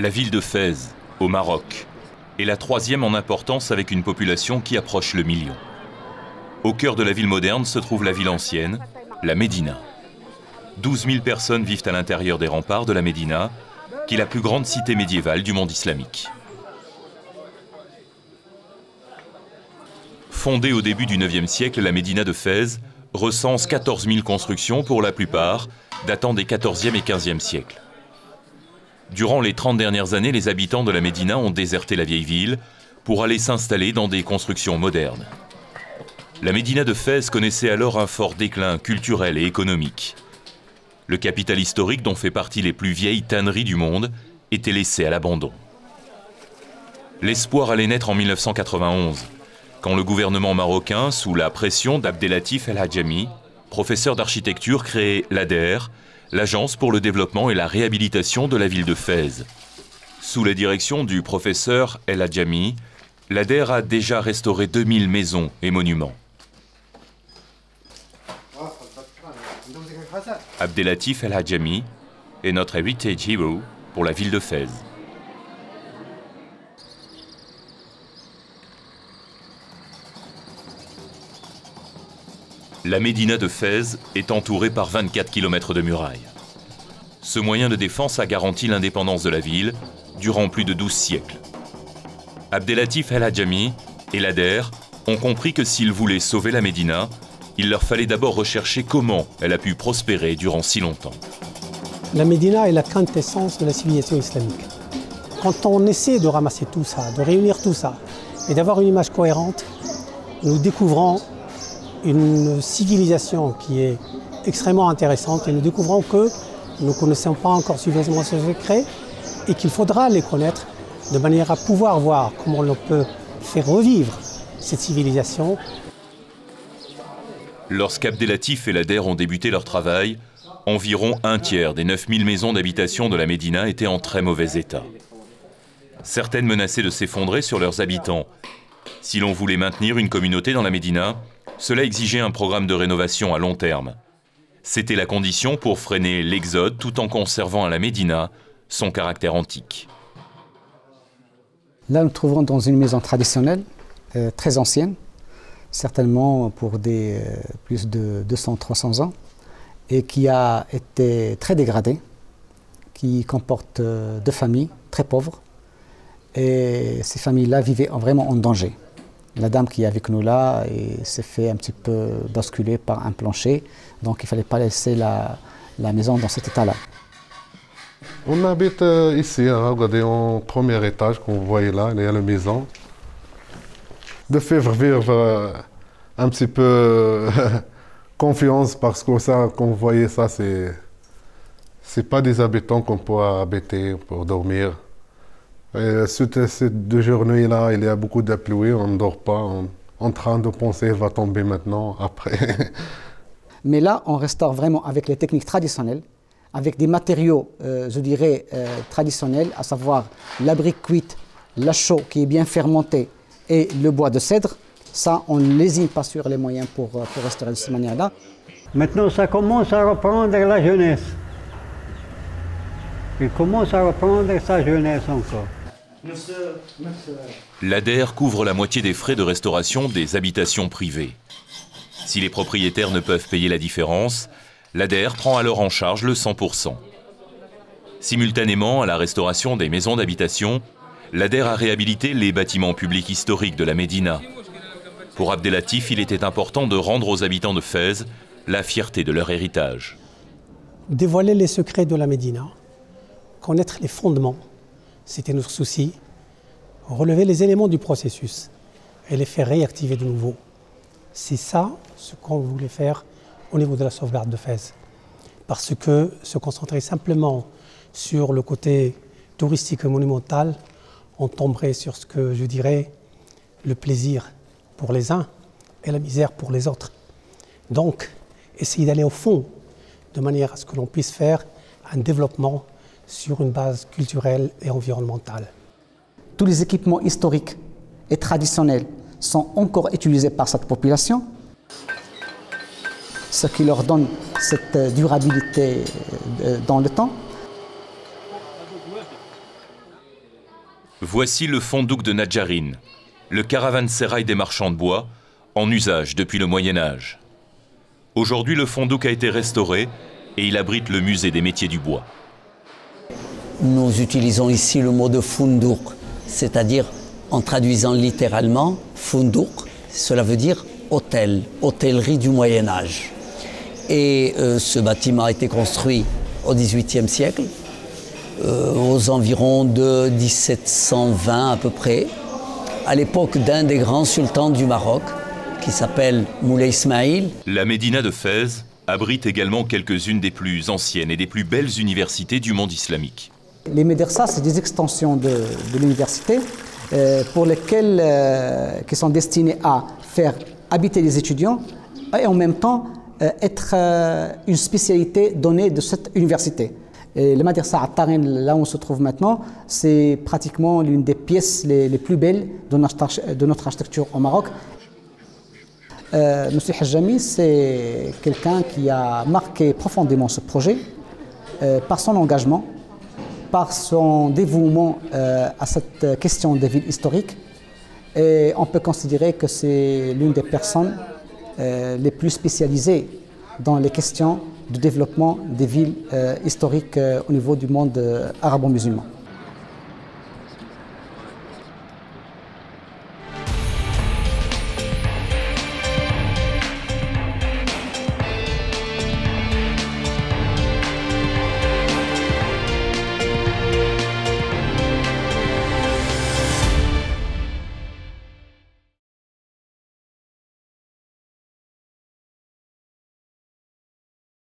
La ville de Fès, au Maroc, est la troisième en importance avec une population qui approche le million. Au cœur de la ville moderne se trouve la ville ancienne, la Médina. 12 000 personnes vivent à l'intérieur des remparts de la Médina, qui est la plus grande cité médiévale du monde islamique. Fondée au début du IXe siècle, la Médina de Fès recense 14 000 constructions pour la plupart datant des XIVe et XVe siècles. Durant les 30 dernières années, les habitants de la Médina ont déserté la vieille ville pour aller s'installer dans des constructions modernes. La Médina de Fès connaissait alors un fort déclin culturel et économique. Le capital historique dont fait partie les plus vieilles tanneries du monde était laissé à l'abandon. L'espoir allait naître en 1991, quand le gouvernement marocain, sous la pression d'Abdelatif El Hadjami, professeur d'architecture, créait l'ADER, l'Agence pour le développement et la réhabilitation de la ville de Fès. Sous la direction du professeur El Hadjami, l'ADER a déjà restauré 2000 maisons et monuments. Abdelatif El Hadjami est notre heritage hero pour la ville de Fès. La Médina de Fès est entourée par 24 km de murailles. Ce moyen de défense a garanti l'indépendance de la ville durant plus de 12 siècles. Abdelatif El Hadjami et l'ADER ont compris que s'ils voulaient sauver la Médina, il leur fallait d'abord rechercher comment elle a pu prospérer durant si longtemps. La Médina est la quintessence de la civilisation islamique. Quand on essaie de ramasser tout ça, de réunir tout ça et d'avoir une image cohérente, nous découvrons une civilisation qui est extrêmement intéressante et nous découvrons que nous ne connaissons pas encore suffisamment ce secret et qu'il faudra les connaître de manière à pouvoir voir comment on peut faire revivre cette civilisation. Lorsqu'Abdelatif et l'ADER ont débuté leur travail, environ un tiers des 9000 maisons d'habitation de la Médina étaient en très mauvais état. Certaines menaçaient de s'effondrer sur leurs habitants. Si l'on voulait maintenir une communauté dans la Médina, cela exigeait un programme de rénovation à long terme. C'était la condition pour freiner l'exode tout en conservant à la Médina son caractère antique. Là, nous nous trouvons dans une maison traditionnelle, très ancienne, certainement pour plus de 200-300 ans, et qui a été très dégradée, qui comporte deux familles très pauvres. Et ces familles-là vivaient vraiment en danger. La dame qui est avec nous là s'est fait un petit peu basculer par un plancher, donc il ne fallait pas laisser la maison dans cet état-là. On habite ici, regardez, en premier étage, comme vous voyez là, il y a la maison. De faire vivre un petit peu confiance, parce que ça, comme vous voyez, ça, c'est pas des habitants qu'on peut habiter pour dormir. Ces 2 journées-là, il y a beaucoup de pluie, on ne dort pas, en train de penser va tomber maintenant, après. Mais là, on restaure vraiment avec les techniques traditionnelles, avec des matériaux, je dirais, traditionnels, à savoir la brique cuite, la chaux qui est bien fermentée et le bois de cèdre. Ça, on ne lésine pas sur les moyens pour restaurer de cette manière-là. Maintenant, ça commence à reprendre la jeunesse. Il commence à reprendre sa jeunesse encore. L'ADER couvre la moitié des frais de restauration des habitations privées. Si les propriétaires ne peuvent payer la différence, l'ADER prend alors en charge le 100%. Simultanément à la restauration des maisons d'habitation, l'ADER a réhabilité les bâtiments publics historiques de la Médina. Pour Abdelatif, il était important de rendre aux habitants de Fès la fierté de leur héritage. Dévoiler les secrets de la Médina, connaître les fondements, c'était notre souci. Relever les éléments du processus et les faire réactiver de nouveau. C'est ça ce qu'on voulait faire au niveau de la sauvegarde de Fès. Parce que se concentrer simplement sur le côté touristique et monumental, on tomberait sur ce que je dirais le plaisir pour les uns et la misère pour les autres. Donc, essayer d'aller au fond de manière à ce que l'on puisse faire un développement sur une base culturelle et environnementale. Tous les équipements historiques et traditionnels sont encore utilisés par cette population, ce qui leur donne cette durabilité dans le temps. Voici le fondouk de Nadjarin, le caravansérail des marchands de bois, en usage depuis le Moyen-Âge. Aujourd'hui, le fondouk a été restauré et il abrite le musée des métiers du bois. Nous utilisons ici le mot de fundouk, c'est-à-dire, en traduisant littéralement, fundouk, cela veut dire hôtel, hôtellerie du Moyen-Âge. Et ce bâtiment a été construit au XVIIIe siècle, aux environs de 1720 à peu près, à l'époque d'un des grands sultans du Maroc, qui s'appelle Moulay Ismaïl. La Médina de Fès abrite également quelques-unes des plus anciennes et des plus belles universités du monde islamique. Les médersas, c'est des extensions de l'université pour lesquelles qui sont destinées à faire habiter les étudiants et en même temps être une spécialité donnée de cette université. Et le madrasa Attarin, là où on se trouve maintenant, c'est pratiquement l'une des pièces les plus belles de notre architecture au Maroc. M. Hajjami, c'est quelqu'un qui a marqué profondément ce projet par son engagement, par son dévouement à cette question des villes historiques. Et on peut considérer que c'est l'une des personnes les plus spécialisées dans les questions de développement des villes historiques au niveau du monde arabo-musulman.